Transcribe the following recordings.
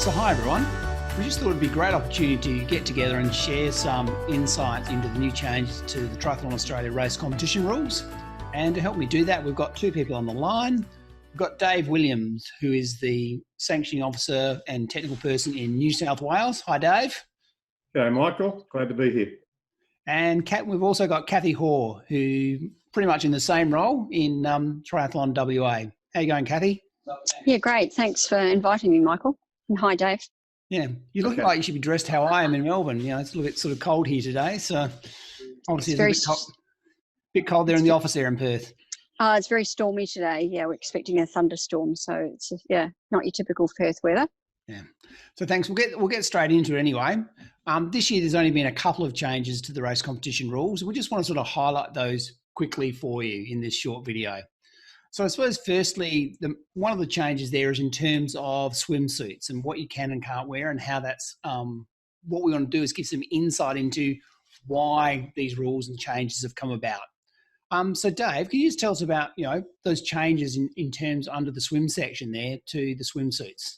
So hi everyone. We just thought it'd be a great opportunity to get together and share some insights into the new changes to the Triathlon Australia race competition rules. And to help me do that, we've got two people on the line. We've got Dave Williams, who is the sanctioning officer and technical person in New South Wales. Hi, Dave. G'day, Michael. Glad to be here. And we've also got Kathy Hoare, who pretty much in the same role in Triathlon WA. How you going, Kathy? Yeah, great. Thanks for inviting me, Michael. And hi, Dave. Yeah, you're looking like you should be dressed how I am in Melbourne. You know, it's a little bit sort of cold here today, so obviously it's a bit cold there in the office there in Perth. It's very stormy today. Yeah, we're expecting a thunderstorm, so it's not your typical Perth weather. Yeah. So thanks. We'll get straight into it anyway. This year there's only been a couple of changes to the race competition rules. We just want to sort of highlight those quickly for you in this short video. So I suppose firstly, one of the changes there is in terms of swimsuits and what you can and can't wear, and how that's what we want to do is give some insight into why these rules and changes have come about. So Dave, can you just tell us about those changes in terms under the swim section there to the swimsuits?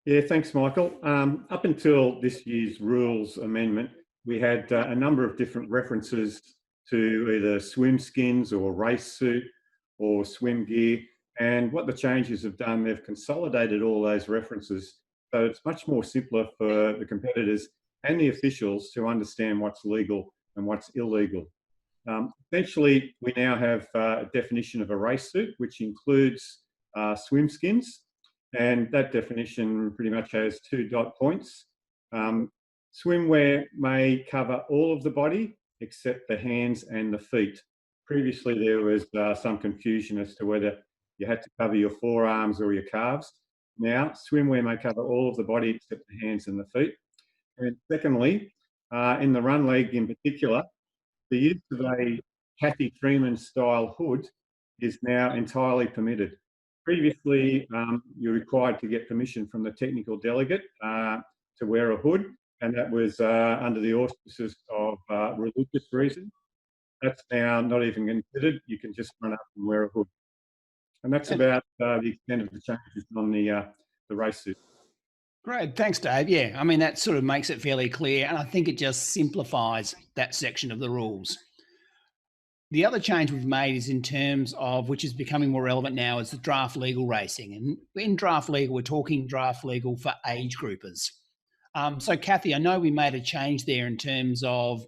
Yeah, thanks, Michael. Up until this year's rules amendment, we had a number of different references to either swim skins or race suit or swim gear. And what the changes have done, they've consolidated all those references. So it's much more simpler for the competitors and the officials to understand what's legal and what's illegal. Essentially, we now have a definition of a race suit, which includes swim skins. And that definition pretty much has 2 dot points. Swimwear may cover all of the body except the hands and the feet. Previously, there was some confusion as to whether you had to cover your forearms or your calves. Now, swimwear may cover all of the body except the hands and the feet. And secondly, in the run leg in particular, the use of a Kathy Freeman style hood is now entirely permitted. Previously, you're required to get permission from the technical delegate to wear a hood, and that was under the auspices of religious reasons. That's now not even considered. You can just run up and wear a hood. And that's about the extent of the changes on the race suit. Great. Thanks, Dave. Yeah, I mean, that sort of makes it fairly clear, and I think it just simplifies that section of the rules. The other change we've made is in terms of, which is becoming more relevant now, is the draft legal racing. And in draft legal, we're talking draft legal for age groupers. So, Kathy, I know we made a change there in terms of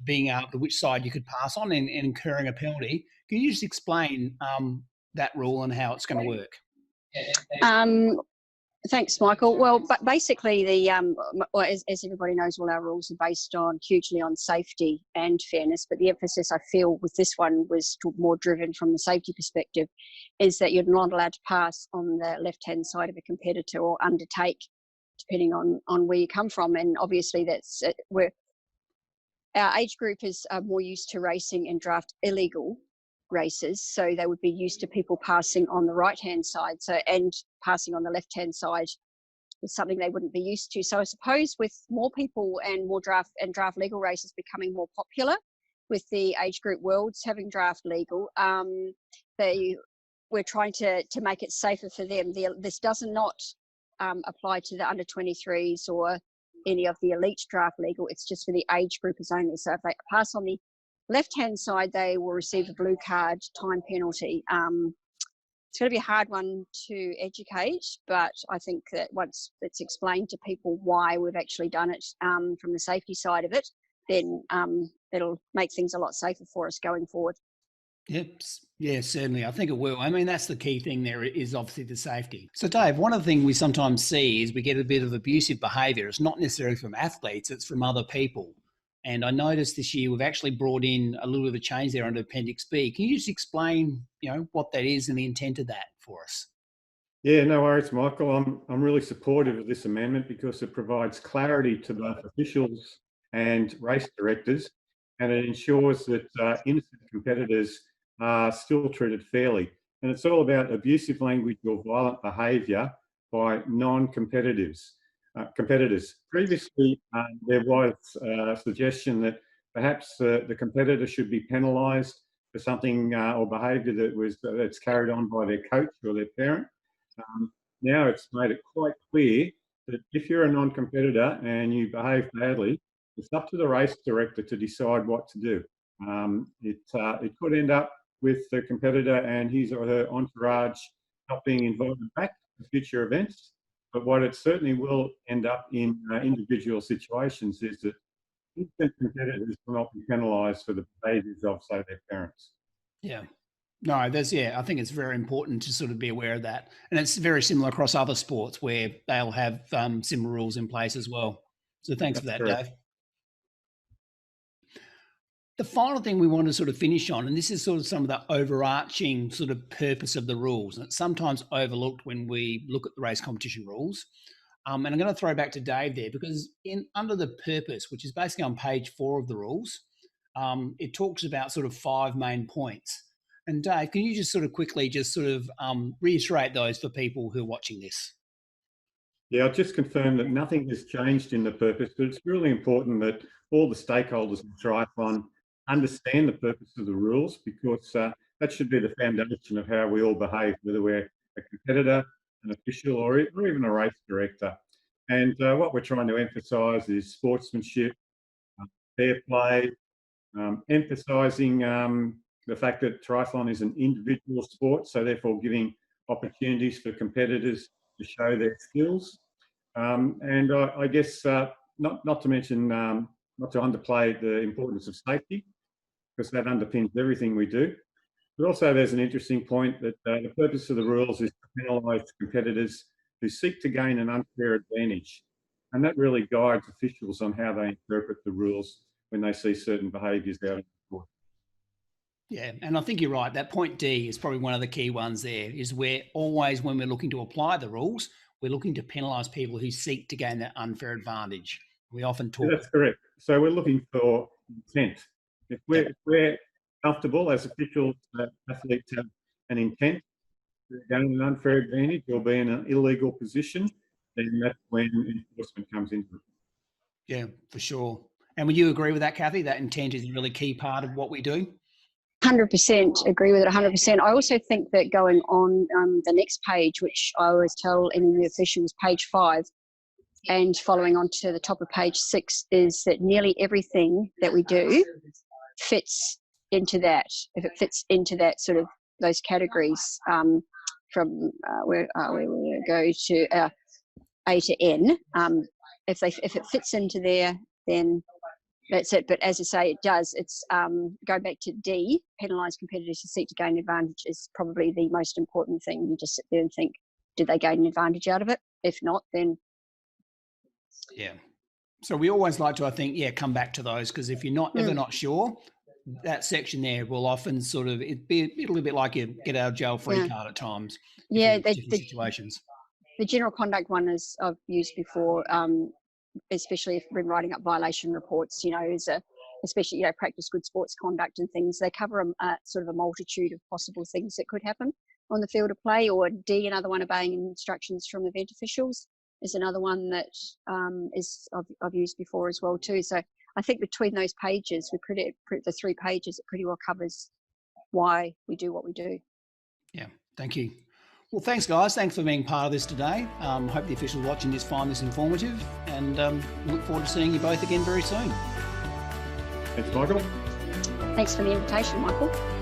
being able to which side you could pass on and incurring a penalty. Can you just explain that rule and how it's going to work? Thanks, Michael. Well, but basically, as everybody knows, all our rules are based hugely on safety and fairness. But the emphasis, I feel, with this one was more driven from the safety perspective, is that you're not allowed to pass on the left-hand side of a competitor or undertake, depending on where you come from. And obviously, that's where our age group is more used to racing and draft illegal races, so they would be used to people passing on the right hand side, and passing on the left hand side was something they wouldn't be used to. So I suppose with more people and more draft legal races becoming more popular, with the age group worlds having draft legal, we're trying to make it safer for them. This does not apply to the under 23s or any of the elite draft legal. It's just for the age groupers only. So if they pass on the left-hand side, they will receive a blue card, time penalty. It's going to be a hard one to educate, but I think that once it's explained to people why we've actually done it from the safety side of it, then it'll make things a lot safer for us going forward. Yep. Yeah, certainly. I think it will. I mean, that's the key thing there is obviously the safety. So, Dave, one of the things we sometimes see is we get a bit of abusive behaviour. It's not necessarily from athletes, it's from other people. And I noticed this year we've actually brought in a little bit of a change there under Appendix B. Can you just explain, what that is and the intent of that for us? Yeah, no worries, Michael. I'm really supportive of this amendment because it provides clarity to both officials and race directors, and it ensures that innocent competitors are still treated fairly. And it's all about abusive language or violent behaviour by non-competitors. Previously, there was a suggestion that perhaps the competitor should be penalised for something or behaviour that's carried on by their coach or their parent. now it's made it quite clear that if you're a non-competitor and you behave badly, it's up to the race director to decide what to do. It could end up with the competitor and his or her entourage not being invited back to future events. But what it certainly will end up in individual situations is that instant competitors will not be penalised for the behaviours of, say, their parents. Yeah. No, I think it's very important to sort of be aware of that. And it's very similar across other sports where they'll have similar rules in place as well. So thanks for that, Dave. The final thing we want to sort of finish on, and this is sort of some of the overarching sort of purpose of the rules, and it's sometimes overlooked when we look at the race competition rules. And I'm going to throw back to Dave there because under the purpose, which is basically on page 4 of the rules, it talks about sort of 5 main points. And Dave, can you just sort of quickly just sort of reiterate those for people who are watching this? Yeah, I'll just confirm that nothing has changed in the purpose, but it's really important that all the stakeholders in triathlon understand the purpose of the rules, because that should be the foundation of how we all behave, whether we're a competitor, an official, or even a race director. And what we're trying to emphasise is sportsmanship, fair play, emphasising the fact that triathlon is an individual sport, so therefore giving opportunities for competitors to show their skills. And I guess not to mention, not to underplay the importance of safety, because that underpins everything we do. But also there's an interesting point that the purpose of the rules is to penalise competitors who seek to gain an unfair advantage. And that really guides officials on how they interpret the rules when they see certain behaviours out in the sport. Yeah, and I think you're right. That point D is probably one of the key ones there, is where always when we're looking to apply the rules, we're looking to penalise people who seek to gain that unfair advantage. We often talk... Yeah, that's correct. So we're looking for intent. If we're comfortable as officials that athletes have an intent to gain an unfair advantage or be in an illegal position, then that's when enforcement comes into it. Yeah, for sure. And would you agree with that, Kathy? That intent is a really key part of what we do? 100% agree with it, 100%. I also think that going on the next page, which I always tell any new officials, page 5, and following on to the top of page 6, is that nearly everything that we do fits into that. If it fits into that sort of those categories, from where we go to A to N, if it fits into there, then that's it. But as I say, it does. It's go back to D, penalise competitors who seek to gain advantage is probably the most important thing. You just sit there and think, did they gain an advantage out of it? If not, then... Yeah. So we always like to, I think, come back to those, because if you're ever not sure, that section there will often sort of, it'll be a bit like a get out of jail free card at times. Yeah, different situations. The general conduct one is I've used before, especially if we're writing up violation reports, especially, practice good sports conduct and things. They cover sort of a multitude of possible things that could happen on the field of play. Or D, another one, obeying instructions from event officials, is another one that I've used before as well too. So I think between those pages, the 3 pages, it pretty well covers why we do what we do. Yeah, thank you. Well, thanks, guys. Thanks for being part of this today. Hope the officials watching this find this informative, and look forward to seeing you both again very soon. Thanks, Michael. Thanks for the invitation, Michael.